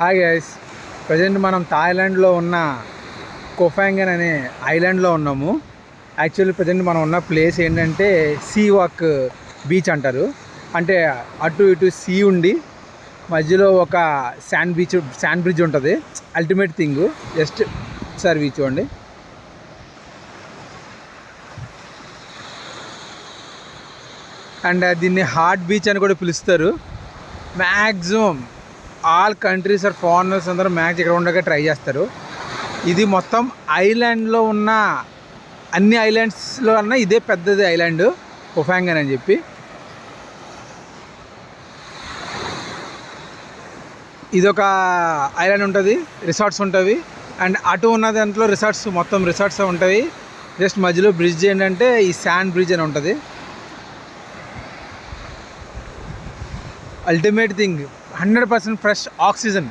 Hi guys, present మనం థాయిలాండ్లో ఉన్న కోఫాంగన్ అనే ఐలాండ్లో ఉన్నాము. యాక్చువల్లీ ప్రజెంట్ మనం ఉన్న ప్లేస్ ఏంటంటే సీ వాక్ బీచ్ అంటారు. అంటే అటు ఇటు సీ ఉండి మధ్యలో ఒక శాండ్ బ్రిడ్జ్ ఉంటుంది. Ultimate thing. జస్ట్ ఒకసారి బీచ్ చూడండి. అండ్ దీన్ని హార్ట్ బీచ్ అని కూడా పిలుస్తారు. Maximum all countries or foreigners అందరూ మ్యాక్స్ ఇక్కడ ఉండగా ట్రై చేస్తారు. ఇది మొత్తం ఐలాండ్లో ఉన్న అన్ని ఐలాండ్స్లో అన్న ఇదే పెద్దది ఐలాండ్ కోఫాంగన్ అని చెప్పి. ఇదొక ఐలాండ్ ఉంటుంది, రిసార్ట్స్ ఉంటుంది. అండ్ అటు ఉన్న దాంట్లో మొత్తం రిసార్ట్స్ ఉంటాయి. జస్ట్ మధ్యలో బ్రిడ్జ్ ఏంటంటే ఈ శాండ్ బ్రిడ్జ్ అని ఉంటుంది. Ultimate thing 100% fresh oxygen.